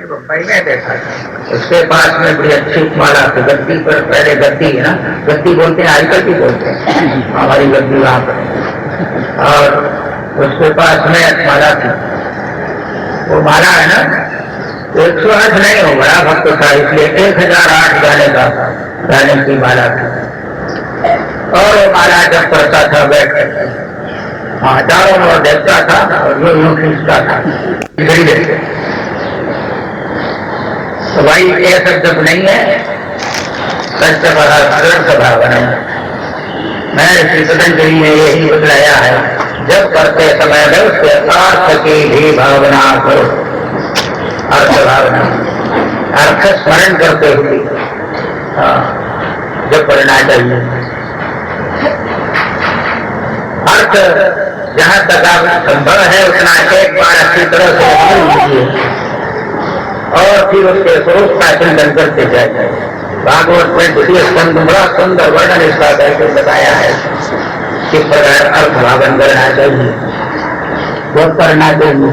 बम्बई में देखा था, उसके पास में बड़ी अच्छी माला थी, गद्दी पर, पहले गद्दी है ना, गद्दी बोलते हैं, आजकल भी बोलते हैं, हमारी गद्दी वहां पर, और उसके पास में माला थी। वो माला है ना, 108 नहीं हो, बड़ा भक्त था, इसलिए 1008 गाने की माला थी। और वो माला जब पढ़ता था बैठ कर, चारों ओर देखता था और यूं खींचता था, तो भाई ये सब जब नहीं है, सत्य भावना। मैंने श्री पतंजलि ने यही बतलाया है, जब करते समय में उसके अर्थ की भी भावना करो, अर्थ भावना, अर्थ स्मरण करते हुए जब पढ़ना चाहिए। अर्थ जहां तक आप संभव है उतना एक बार अच्छी तरह से समझ लीजिए और फिर उसके स्वरूप का चिंतन करते जाए। भागवत में द्वितीय स्कंद बड़ा सुंदर वर्णन इसका करके बताया है, किस प्रकार अर्थ भावन करना चाहिए, वो करना चाहिए।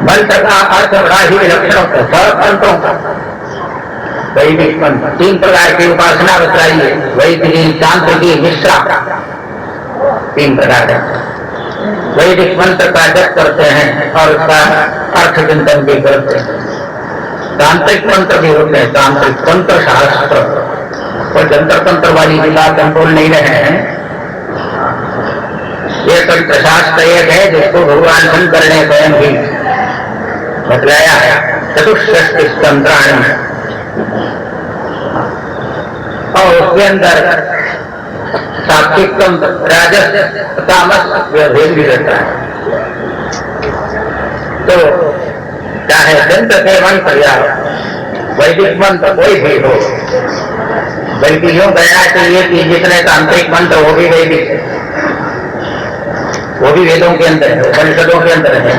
मंत्र का अर्थ बड़ा ही विलक्षण होता है, सब मंत्रों का। वैदिक मंत्र 3 प्रकार की उपासना बताइए, वैदिक, तांत्रिकी, मिश्रा, 3 प्रकार है। वैदिक मंत्र का जप करते हैं और उसका अर्थ चिंतन भी करते हैं। तांत्रिक मंत्र भी होते हैं, तांत्रिक तंत्र शास्त्र, और जंतर तंत्र वाली भी बात हम बोल नहीं रहे हैं। ये तंत्र शास्त्र एक है जिसको भगवान शंकर ने स्वयं भी बतलाया है, चतुष्षष्टि तंत्राणी, और उसके अंदर सात्विक तंत्र, राजस, तामस भेद भी रहता है। तो चाहे तंत्र से मंत्र या वैदिक मंत्र कोई भी हो, बल्कि यूं कहना चाहिए कि जितने तांत्रिक मंत्र वो भी वैदिक है, वो भी वेदों के अंदर है, उपनिषदों के अंदर है।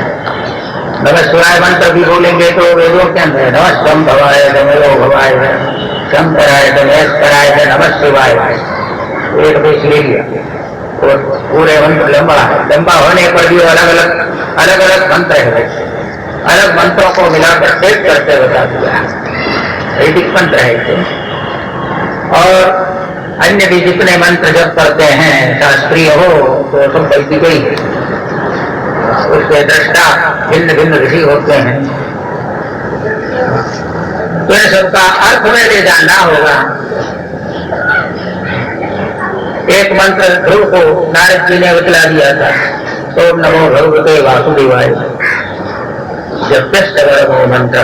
नमः शिवाय मंत्र भी बोलेंगे तो वेदों के अंदर है, नमः शम भवाय नमो भवाय शम कराय नमः कराय नमः शिवाय, एक देश ले लिया और पूरे मंत्र लंबा है। लंबा होने पर भी अलग अलग मंत्र है, अलग मंत्रों को मिलाकर भेद करते बता दिया, वैदिक मंत्र है। और अन्य भी जितने मंत्र जब करते हैं शास्त्रीय हो तो सब वैदिक ही है, उसके दृष्टा भिन्न भिन्न ऋषि होते हैं। तो इन सबका अर्थ में ले जानना होगा। एक मंत्र ध्रुव को नारद जी ने बतला दिया था, ओम नमो भगवते वासुदेवाय, जप्यश्च परमो मंत्र,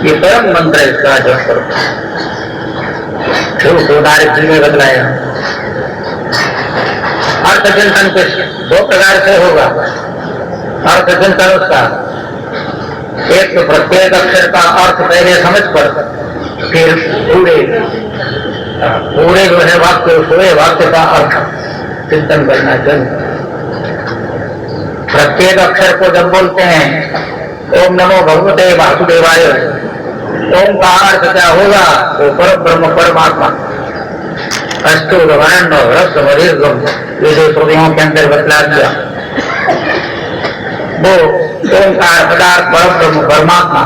ये परम मंत्र इसका जप करो। ध्रुव को नारद जी ने बतलाया। अर्थ चिंतन कुछ 2 प्रकार से होगा। अर्थ चिंतन उसका एक तो प्रत्येक अक्षर का अर्थ पहले समझ कर, फिर पूरे जो है वाक्य, पूरे वाक्य का अर्थ चिंतन करना चाहिए। प्रत्येक अक्षर को जब बोलते हैं ओम नमो भगवते वासुदेवाय, ओम का अर्थ क्या होगा? वो परम ब्रह्म परमात्मा, अस्तु वर्णन रस मरीर्गम, ये जो श्रुतियों के अंदर बतला दिया, वो ओंकार पदार्थ परम ब्रह्म परमात्मा।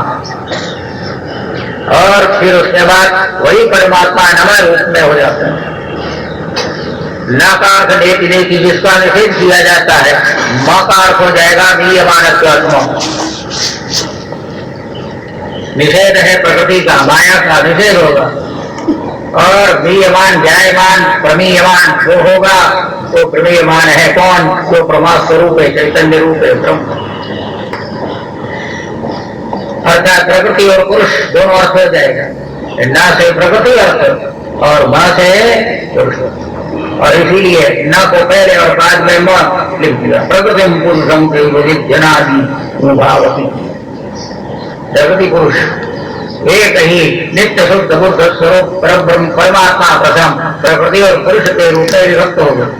और फिर उसके बाद वही परमात्मा नमः रूप में हो जाता है। नाकार नेति नेति जिसका निषेध किया जाता है, मकार हो जाएगा मीयमानत्वात्मा। निषेध है प्रकृति का, माया का निषेध होगा। और मीयमान, जायमान, प्रमीयमान वो होगा, वो प्रमीयमान है कौन? वो परमात्मा स्वरूप है, चैतन्य रूप है, ब्रह्म। अर्थात प्रकृति और पुरुष दोनों अर्थ हो जाएगा। ना से प्रकृति अर्थ और मां से पुरुष, और इसीलिए ना को पहले और बाद में मां लिख दिया। प्रकृति पुरुषम जनादि भावती, प्रकृति पुरुष एक ही नित्य शुद्ध बुद्ध स्वरूप परब्रह्म परमात्मा प्रथम प्रकृति और पुरुष के रूप में विभक्त हो गए।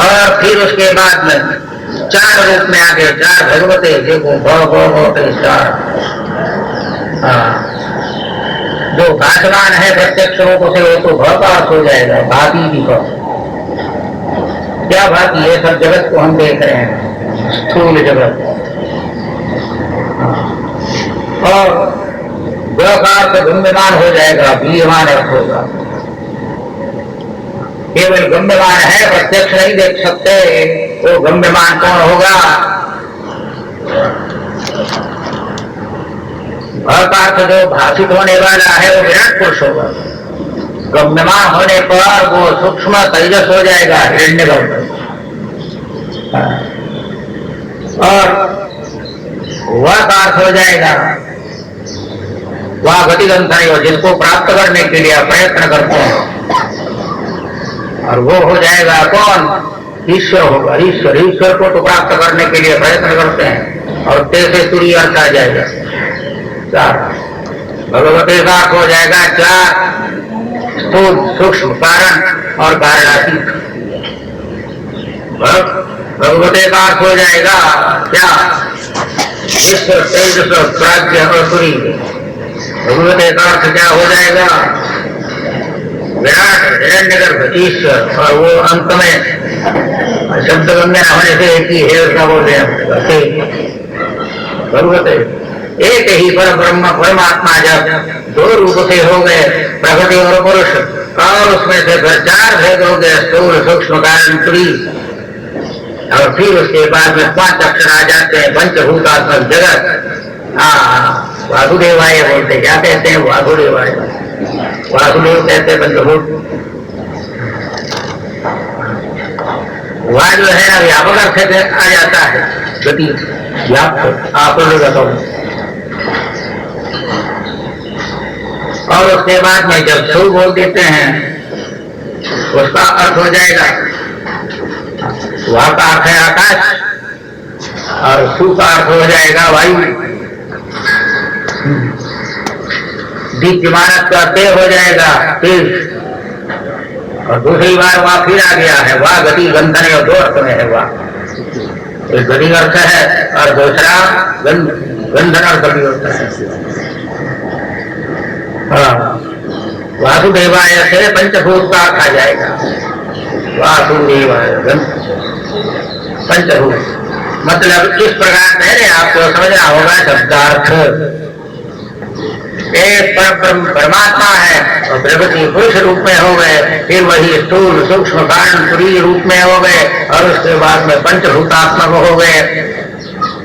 और फिर उसके बाद में 4 रूप में आगे 4 भगवते, देखो भव 4। जो भासमान है प्रत्यक्ष रूप से वो तो भपार्थ हो जाएगा, भाती भी को क्या भाती है, सब जगत को हम देख रहे हैं, स्थूल जगत। और व्यवहार से गम्यमान हो जाएगा, बीयमान अर्थ होगा। केवल गम्यमान है, प्रत्यक्ष नहीं देख सकते, वो गम्यमान कौन होगा? अर्थात जो भाषित होने वाला है वो विराट पुरुष होगा। गम्यमान होने पर वो सूक्ष्म तेजस हो जाएगा, हिरण्यगर्भ। और वह अर्थ हो जाएगा वह गतिगंधन हो, जिसको प्राप्त करने के लिए प्रयत्न करते हैं। और वो हो जाएगा कौन? ईश्वर होगा। ईश्वर को तो प्राप्त करने के लिए प्रयत्न करते हैं। और तेसे तुरी अर्थ आ जाएगा, चार भगवते का हो जाएगा, चार स्थूल सूक्ष्म कारण और कारणातीत। भगवते का अर्थ हो जाएगा क्या? ईश्वर तेजस प्राज्ञ और तुरी। भगवते का अर्थ क्या हो जाएगा? विराट हिरण्यगर्भ ईश्वर। और वो अंत में शब्द गंगे होने से एक ही है, उसका बोलते हैं भगवते। एक ही पर ब्रह्म परमात्मा जब दो रूप से हो गए, प्रकृति और पुरुष, और उसमें से फिर चार भेद हो गए, स्थूल सूक्ष्म कारण तुरी। और फिर उसके बाद में 5 अक्षर आ जाते हैं, पंचभूतात्मक जगत। वासुदेवाय बोलते, क्या कहते हैं? वासुदेवाय। वासुदेव कहते पंचभूत। वह जो है ना व्यापक अर्थ से आ जाता है, गति व्याप्त आप लोग। और उसके बाद में जब सु बोल देते हैं, उसका अर्थ हो जाएगा, वह का अर्थ है आकाश, और सु का अर्थ हो जाएगा वायु। दीप्यमान का ते हो जाएगा तेज। और दूसरी बार वह फिर आ गया है, वह गति गंधन, और 2 अर्थ में है वह। एक गति अर्थ है और दूसरा गंधन अर्थ भी होता है। वासुदेवाय से पंचभूत का अर्थ आ जाएगा, वासुदेवाय पंचभूत। मतलब इस प्रकार पहले आपको समझना होगा शब्दार्थ। एक परमात्मा है और प्रकृति पुरुष रूप में हो गए, फिर वही स्थूल सूक्ष्म कारण तुरीय रूप में हो गए, और उसके बाद में पंचभूतात्मक हो गए।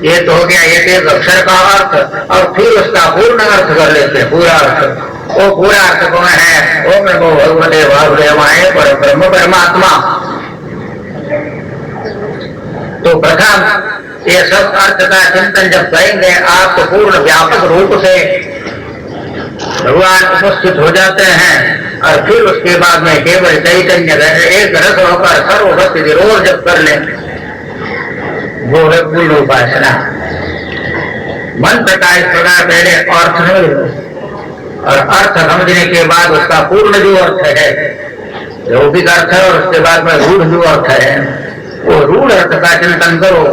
ये तो हो गया एक अक्षर का अर्थ। और फिर उसका पूर्ण अर्थ कर लेते हैं, पूरा अर्थ। वो पूरा अर्थ कौन है? ओम नमो भगवते वासुदेवाय पर ब्रह्म परमात्मा। तो प्रथम ये सब अर्थ का चिंतन जब करेंगे आप, तो पूर्ण व्यापक रूप से भगवान उपस्थित हो जाते हैं। और फिर उसके बाद में केवल चैतन्य एक रस होकर सर्वभक्ति विरोध जब कर लें, वो है पूर्ण उपासना। मंत्र का इस प्रकार पहले अर्थ समझ, और अर्थ समझने के बाद उसका पूर्ण जो अर्थ है, लौकिक अर्थ है, और उसके बाद में रूढ़ जो अर्थ है, वो रूढ़ अर्थ का चिंतन करो।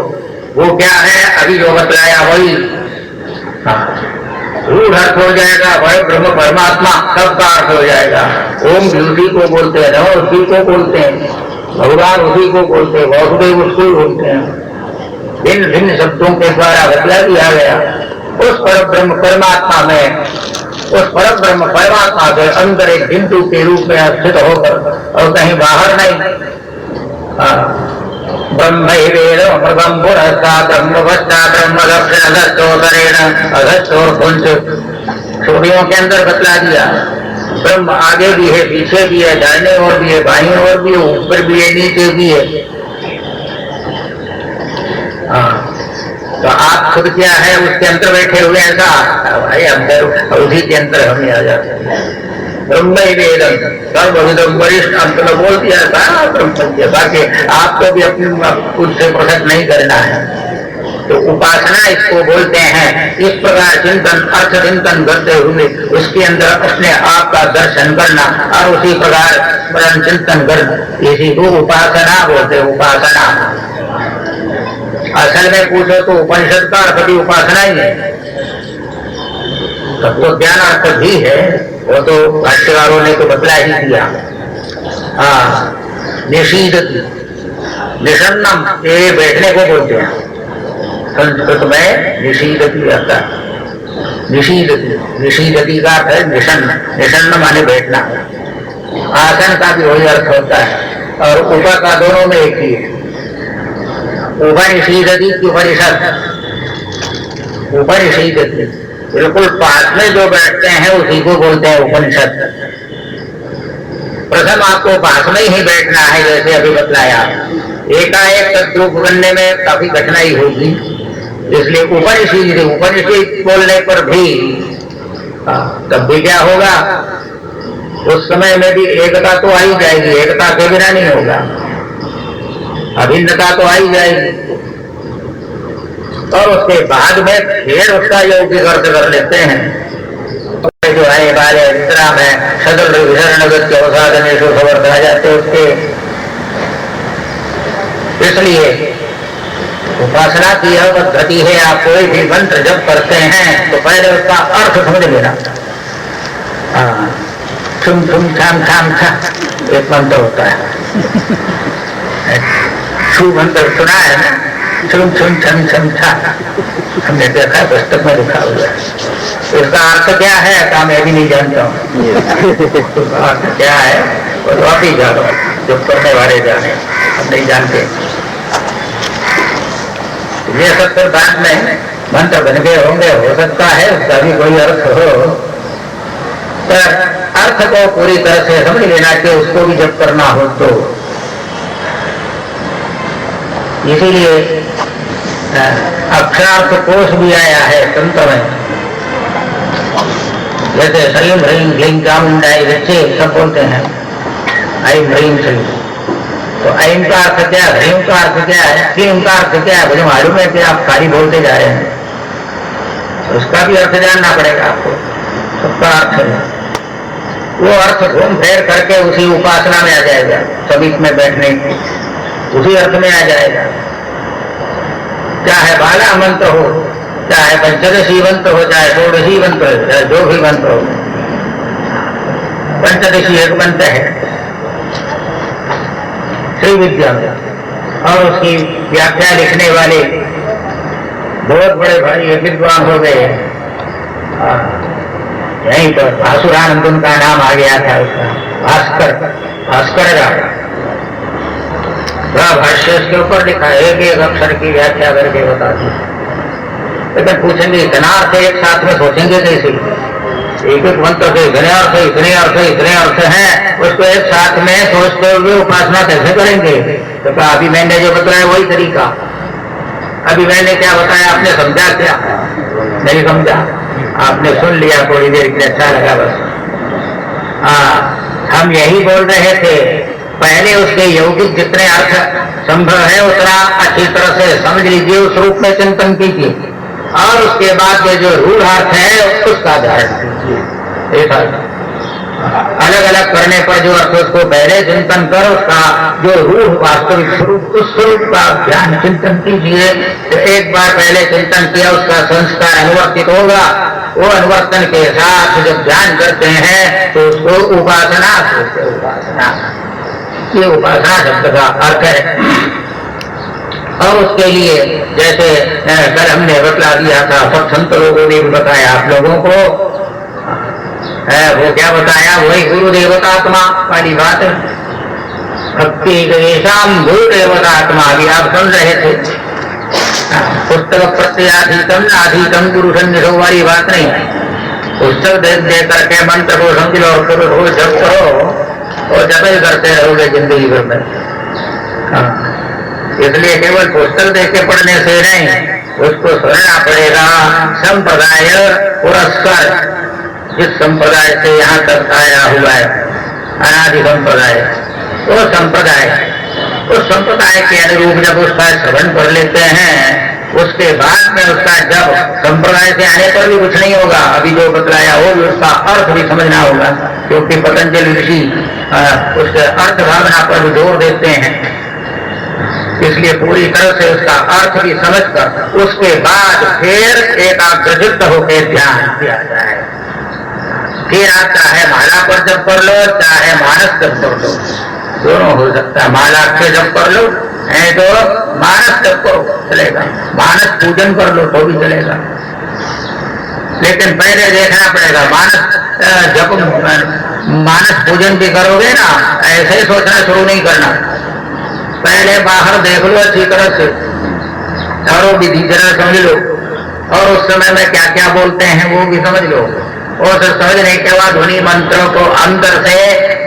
वो क्या है? अभी जो बतलाया वही रूढ़ अर्थ हो जाएगा, वही ब्रह्म परमात्मा सबका अर्थ हो जाएगा। ओम उसी को बोलते हैं, नमो उसी को बोलते हैं, भगवान उसी को बोलते हैं, वासुदेव उसको ही बोलते हैं। भिन्न भिन्न शब्दों के द्वारा बतला दिया गया। उस पर ब्रह्म परमात्मा में, उस पर ब्रह्म परमात्मा के अंदर एक बिंदु के रूप में स्थित होकर, और कहीं बाहर नहीं। ब्रह्म वेद अमृतम पुरस्ता ब्रह्मवस्ता ब्रह्म लक्षण अधस्तोतरेण अधस्तोर्पुंज। श्रुतियों के अंदर बतला दिया, ब्रह्म आगे भी है, पीछे भी है, दाहिने ओर भी है, बाईं ओर भी है, ऊपर भी है, नीचे भी है। तो आप खुद क्या है उसके अंदर बैठे हुए ऐसा भाई, अंदर उसी के अंदर हमें आ जाते हैं। ब्रह्म वेदम सर्वविदम वरिष्ठ अंत में बोल दिया था ब्रह्म। बाकी आपको भी अपनी खुद से पृथक नहीं करना है। तो उपासना इसको बोलते हैं। इस प्रकार चिंतन अर्थ चिंतन करते हुए उसके अंदर अपने आप का दर्शन करना, और उसी प्रकार स्मरण चिंतन करना, इसी को उपासना बोलते। उपासना असल में पूछो तो उपनिषद का अर्थ भी उपासना ही है। तत्व ज्ञान अर्थ भी है, वो तो भाष्यकारों ने तो बतला ही दिया। निषीदति, निषन्नम, ये बैठने को बोलते हैं संस्कृत में। निषीदति आता है, निषीदति, निषीदति का अर्थ है निषन्न, निषन्न माने बैठना। आसन का भी वही अर्थ होता है, और उप का दोनों में एक ही है। उपनिषीदति की उपनिषद, उपनिषीदति बिल्कुल पास में जो बैठते हैं उसी को बोलते हैं उपनिषद। प्रथम आपको पास में ही बैठना है, जैसे अभी बतलाया। एकाएक तद्रूप बनने में काफी कठिनाई होगी, इसलिए उपनिषद, उपनिषद बोलने पर भी तब भी क्या होगा, उस समय में भी एकता तो आ ही जाएगी, एकता के बिना नहीं होगा, अभिन्नता तो आ ही जाएगी। और उसके बाद में फिर उसका यौगिक अर्थ कर लेते हैं, जो है बाले अंतरा में सदल विधरणगत के अवसाधन खबर कहा जाते उसके। इसलिए उपासना की यह पद्धति है, आप कोई भी मंत्र जब करते हैं तो पहले उसका अर्थ समझ लेना। छुम छुम छाम छाम छा एक मंत्र होता है, छू मंत्र सुना है ना, छुम छुम छम छम छा, हमने देखा है पुस्तक में लिखा हुआ है। इसका अर्थ क्या है का मैं भी नहीं जानता हूँ, अर्थ क्या है वो तो आप ही जानो, जो करने वाले जाने, हम नहीं जानते। ये सब फिर बाद में मंत्र बन गए होंगे, हो सकता है उसका भी कोई अर्थ हो, पर अर्थ को पूरी तरह से समझ लेना कि उसको भी जब करना हो तो। इसीलिए अक्षरार्थ कोश भी आया है तंत्र में, जैसे सलीम ह्रीम क्लीम चामुंडाई बच्चे सब बोलते हैं ऐम ह्रीम सलीम। तो ऐम का अर्थ क्या है, ह्रीम का अर्थ क्या है, क्लीम का अर्थ क्या है, मुझे मालूम है कि आप खाली बोलते जा रहे हैं, उसका भी अर्थ जानना पड़ेगा आपको, सबका अर्थ है। वो अर्थ घूम फेर करके उसी उपासना में आ जाएगा, सभी में बैठने उसी अर्थ में आ जाएगा। चाहे बाला मंत्र हो, चाहे पंचदशी मंत्र हो, चाहे षोडशी मंत्र हो, चाहे जो भी मंत्र हो। पंचदशी एक मंत्र है श्री विद्या में, और उसकी व्याख्या लिखने वाले बहुत बड़े भाई विद्वान हो गए। यहीं पर भासुरानंद उनका नाम आ गया था, उसका भास्कर, भास्कर राम भाष्य उसके ऊपर लिखा है, एक अक्षर की व्याख्या करके बता दी। लेकिन पूछेंगे इतना अर्थ एक साथ में सोचेंगे कैसे, एक एक मंत्र के इतने अर्थ इतने अर्थ इतने अर्थ हैं, उसको एक साथ में सोचते हुए उपासना कैसे करेंगे। तो अभी मैंने जो बताया वही तरीका, अभी मैंने क्या बताया आपने समझा क्या, नहीं समझा, आपने सुन लिया थोड़ी देर के लिए, अच्छा लगा बस। हम यही बोल रहे थे, पहले उसके यौगिक जितने अर्थ संभव है उतना अच्छी तरह से समझ लीजिए, उस रूप में चिंतन कीजिए, और उसके बाद जो रूढ़ अर्थ है उसका धारण कीजिए। अलग अलग करने पर जो अर्थ उसको पहले चिंतन कर, उसका जो रूढ़ वास्तविक स्वरूप, उस स्वरूप का ध्यान चिंतन कीजिए। तो एक बार पहले चिंतन किया, उसका संस्कार अनुवर्तित होगा, वो अनुवर्तन के साथ जब ध्यान करते हैं तो उसको उपासना, उपासना ये उपासना शब्द का अर्थ है। और उसके लिए जैसे कल हमने बतला दिया था, सब संत लोगों ने बताया आप लोगों को, वो क्या बताया, वही गुरु देवतात्मा वाली बात, भक्ति गणेशाम गुरु देवतात्मा भी आप सुन रहे थे। पुस्तक प्रत्याधीतम नाधीतम गुरु सन्निधो वाली बात नहीं, पुस्तक दे करके मंत्र को समझ लो और करो, जब करो और जब करते रहोगे जिंदगी भर में। इसलिए केवल पुस्तक देख के पढ़ने से नहीं, उसको सुनना पड़ेगा। संप्रदाय पुरस्कार, जिस संप्रदाय से यहाँ तक आया हुआ है अनादि संप्रदाय, वो संप्रदाय, उस संप्रदाय के अनुरूप जब उसका श्रवण कर लेते हैं, उसके बाद में उसका जब संप्रदाय से आने पर भी कुछ नहीं होगा, अभी जो बतलाया वो भी उसका अर्थ भी समझना होगा, क्योंकि पतंजलि ऋषि उसके अर्थ भावना पर भी जोर देते हैं। इसलिए पूरी तरह से उसका अर्थ भी समझकर उसके बाद फिर एकाग्रचित्त होकर ध्यान किया जाए। फिर आप चाहे माला पर जप कर लो, चाहे मानस जप कर लो, दोनों हो सकता है। माला से जप कर लो है तो मानस जप करो चलेगा, मानस पूजन कर लो तो भी चलेगा। लेकिन पहले देखना पड़ेगा मानस जप मानस पूजन भी करोगे ना, ऐसे ही सोचना शुरू नहीं करना। पहले बाहर देख लो अच्छी तरह से और वो विधि तरह समझ लो, और उस समय में क्या क्या बोलते हैं वो भी समझ लो। और समझने के बाद ध्वनि मंत्रों को अंदर से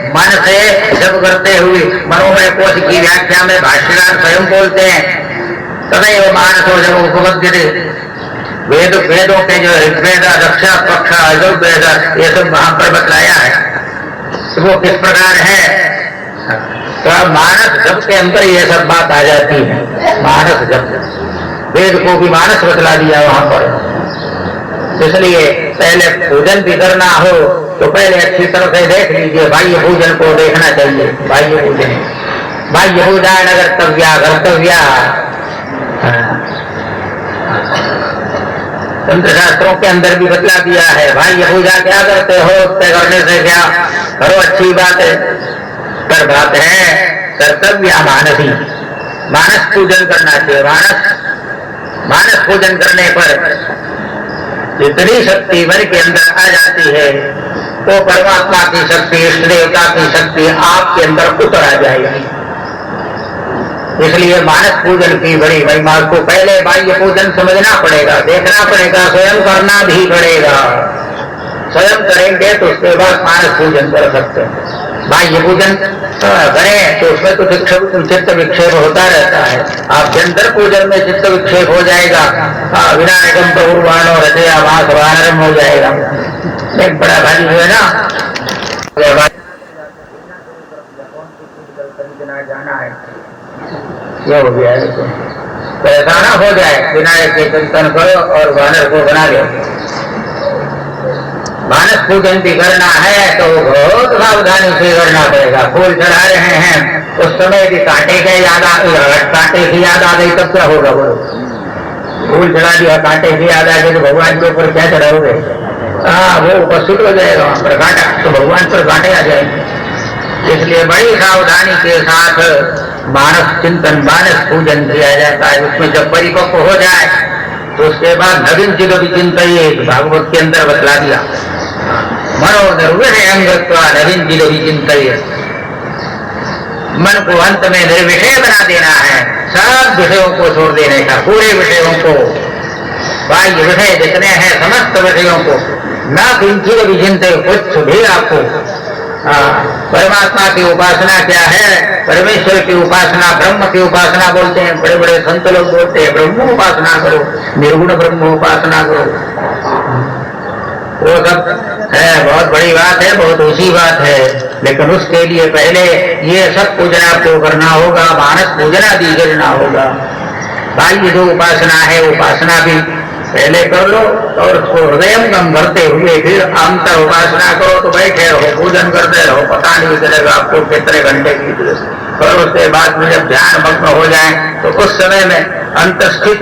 मन से जप करते हुए मनोमय कोश की व्याख्या में भाष्यकार स्वयं बोलते हैं तदैव मानसो जब उपपद्यते। वेदों के जो ऋग्वेद रक्षा पक्ष अजुर्वेद ये सब वहां पर बतलाया है, तो वो किस प्रकार है। तो मानस जप के अंदर ये सब बात आ जाती है। मानस जप वेद को भी मानस बतला दिया वहां पर। इसलिए पहले पूजन भी करना हो तो पहले अच्छी तरह से देख लीजिए, बाह्य पूजन को देखना चाहिए। बाह्य पूजन, बाह्य पूजा कर्तव्या कर्तव्या तंत्र शास्त्रों के अंदर भी बतला दिया है। बाह्य पूजा क्या करते हो, उससे करने से क्या करो, अच्छी बात है, पर बात है कर्तव्य मानसी, मानस पूजन करना चाहिए। मानस पूजन करने पर जितनी शक्ति मन के अंदर आ जाती है तो परमात्मा की शक्ति, इष्ट देवता की शक्ति आपके अंदर उतर आ जाएगी। इसलिए मानस पूजन की बड़ी महिमा को पहले बाह्य पूजन समझना पड़ेगा, देखना पड़ेगा, स्वयं करना भी पड़ेगा। स्वयं करेंगे तो उसके बाद मानस पूजन कर सकते हैं। बाह्य पूजन करें तो उसमें तो चित्त विक्षेप होता रहता है। आप जंतर पूजन में चित्त विक्षेप हो जाएगा, विनायकम प्रभुवानो रचया मास वानरम हो जाएगा। एक बड़ा भारी है ना, जाना है ये हो गया है। तो ऐसा ना हो जाए, विनायक के चिंतन करो और वानर को बना लो। मानस पूजन भी करना है तो बहुत सावधानी से करना पड़ेगा। फूल चढ़ा रहे हैं उस समय भी कांटे की याद आ गई तब क्या होगा। बोलो, फूल चढ़ा दिया, कांटे की याद आ गई तो भगवान के ऊपर क्या चढ़ाओगे। वो उपस्थित हो जाएगा वहां पर कांटा, तो भगवान पर कांटे आ जाएंगे। इसलिए बड़ी सावधानी के साथ मानस चिंतन, मानस पूजन किया जाता है। उसमें जब परिपक्व हो जाए तो उसके बाद नवीन चिद चिंतन भागवत के अंदर बतला दिया, मनोनिर्विषय नवीन चिद चिंतन, मन को अंत में निर्विषय बना देना है, सब विषयों को छोड़ देने का, पूरे विषयों को, बाह्य विषय जितने हैं समस्त विषयों को, न किंचित विचिंतन, कुछ भी आपको परमात्मा की उपासना क्या है, परमेश्वर की उपासना, ब्रह्म की उपासना बोलते हैं। बड़े बड़े संत लोग बोलते हैं ब्रह्म उपासना करो, निर्गुण ब्रह्म उपासना करो। वो सब है, बहुत बड़ी बात है, बहुत ऊंची बात है। लेकिन उसके लिए पहले ये सब पूजन आपको करना होगा, मानस पूजन आदि करना होगा। बाह्य जो उपासना है उपासना भी पहले कर लो और उसको हृदयंगम करते हुए फिर अंतर उपासना करो। तो बैठे रहो, पूजन करते रहो, पता नहीं चलेगा आपको कितने घंटे की। और उसके बाद में जब ध्यान मग्न हो जाए तो उस समय में अंतस्थित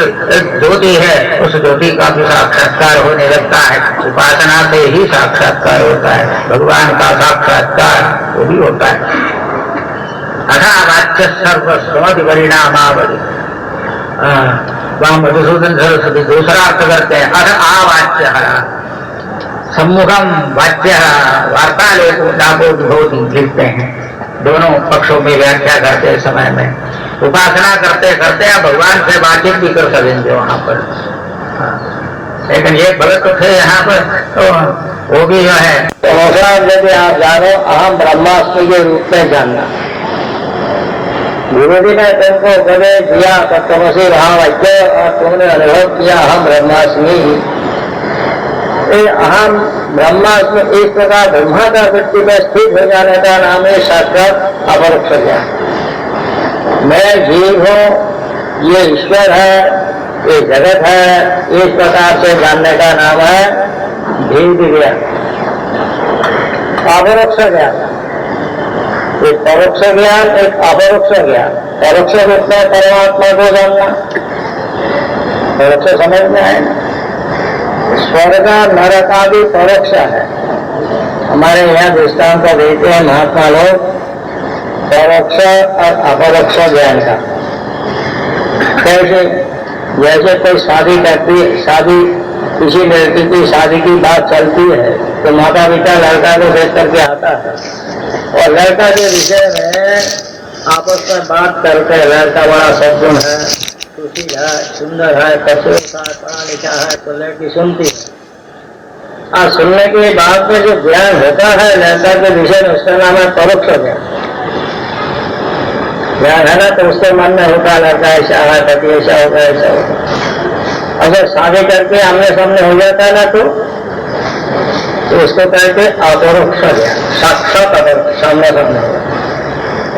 ज्योति है, उस ज्योति का भी साक्षात्कार होने लगता है। उपासना से ही साक्षात्कार होता है, भगवान का साक्षात्कार वो भी होता है। अथा वाच्य सर्वस्वमति परिणामावधि, वहां मधुसूदन सरस्वती दूसरा अर्थ करते हैं। अथ आवाच्य सम्मुखम वाच्य वार्तालापो विभूति लिखते हैं। दोनों पक्षों में व्याख्या करते समय में उपासना करते करते आप भगवान से बातचीत भी कर सकेंगे वहां पर। लेकिन ये भगत तो थे यहाँ पर, तो वो भी जो है यदि आप जानो अहम ब्रह्मास्मि के रूप में जानना। गुरु जी ने तुमको उपदेश दिया तत्वमसि महावाक्य और तुमने अनुभव किया अहम ब्रह्मास्मि। अहम ब्रह्मास्मि इस प्रकार ब्रह्माकार वृत्ति में स्थित हो जाने का नाम है साक्षात अपरोक्ष ज्ञान। मैं जीव हूँ, ये ईश्वर है, ये जगत है, इस प्रकार से जानने का नाम है भेद ज्ञान, अपरोक्ष ज्ञान। एक परोक्ष ज्ञान, एक अपरोक्ष ज्ञान। परोक्ष रूप में परमात्मा को जानना, परोक्ष समझ में आए। स्वर्ग नरक आदि परोक्ष है। हमारे यहाँ दृष्टांत का देते हैं महात्मा लोग परोक्ष और अपरोक्ष ज्ञान का। कैसे? जैसे कोई शादी करती है, शादी किसी लड़की की शादी की बात चलती है तो माता पिता लड़का को देख करके आता है और लड़का के विषय में आपस में बात करके लड़का बड़ा सज्जन है, सुशील है, सुंदर है, कसूर का पढ़ा लिखा है, तो लड़की सुनती है। और सुनने के बाद में जो ज्ञान होता है लड़का के विषय में उसका नाम है परोक्ष ज्ञान है ना। तो उसके मन में होता लड़का ऐसा है, पति ऐसा होगा, ऐसा होगा। अगर शादी करके आमने सामने हो जाता है ना तो उसको कहते अपरोक्ष ज्ञान, साक्षात अपरोक्ष, सामने सामने होगा।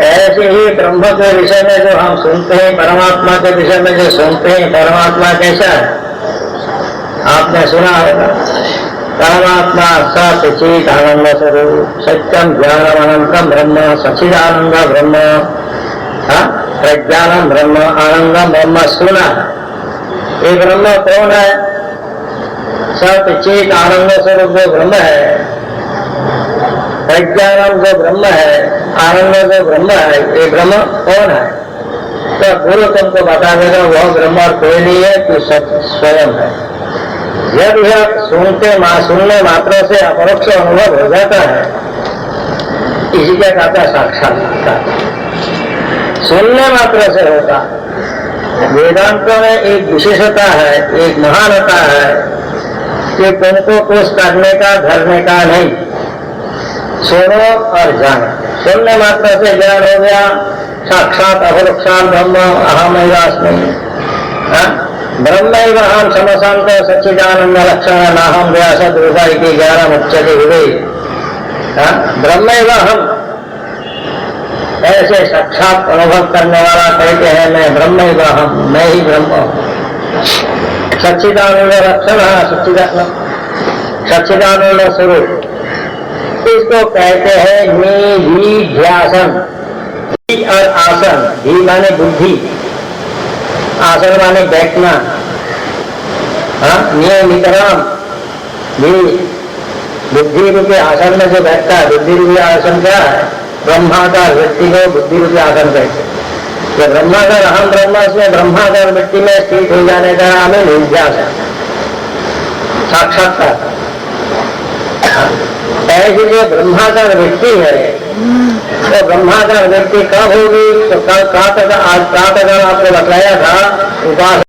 ऐसे ही ब्रह्म के विषय में जो हम सुनते हैं, परमात्मा के विषय में जो सुनते हैं, परमात्मा कैसा है आपने सुना होगा। परमात्मा सत चित आनंद स्वरूप, सत्यम ज्ञानम अनंतम ब्रह्म, सच्चिदानंद ब्रह्म, प्रज्ञानम ब्रह्म, आनंदम ब्रह्म सुना। ये ब्रह्म कौन है? सत्य चित आनंद स्वरूप जो ब्रह्म है, प्रज्ञानम जो ब्रह्म है, आनंद जो ब्रह्म है, ये ब्रह्म कौन है? तो गुरु तुमको बता देगा वह ब्रह्म और कोई नहीं है, तू स्वयं है। जब यह सुनने मात्र से अपरोक्ष अनुभव हो जाता है, इसी क्या कहता है साक्षात्कार। सुनने मात्र से होता। वेदांतों में एक विशेषता है, एक महानता है कि तुमको कुछ करने का धरने का नहीं, सुनो और जानो। सुनने मात्र से ज्ञान हो गया, साक्षात अपरोक्षान ब्रह्म अहमैवास्मि, ब्रह्मैव अहम समशांत सच्चिदानंद लक्षण नाहम व्यास दुर्गा की 11 मुच्यते हुए। ब्रह्मैव अहम ऐसे साक्षात अनुभव करने वाला कहते हैं मैं ब्रह्मैव अहम, मैं ही ब्रह्म हूं। सच्चिदानंद लक्षण, सच्चिदानंद स्वरूप, इसको कहते हैं निधिध्यासन। और आसन, धी माने बुद्धि, आसन माने बैठना। नियमितराम बुद्धि रूपी आसन में जो बैठता है, बुद्धि रूपी आसन क्या है? ब्रह्माकार व्यक्ति को बुद्धि रूपी आसन कहते हैं। तो ब्रह्माकार अहम ब्रह्म से ब्रह्माकार व्यक्ति में स्थित हो जाने का नाम है निध्यास, साक्षात्कार। ऐसे जो ब्रह्माकार व्यक्ति है, तो ब्रह्माकार व्यक्ति कब होगी? तो कल कहाँ तक आपको बतलाया था उपास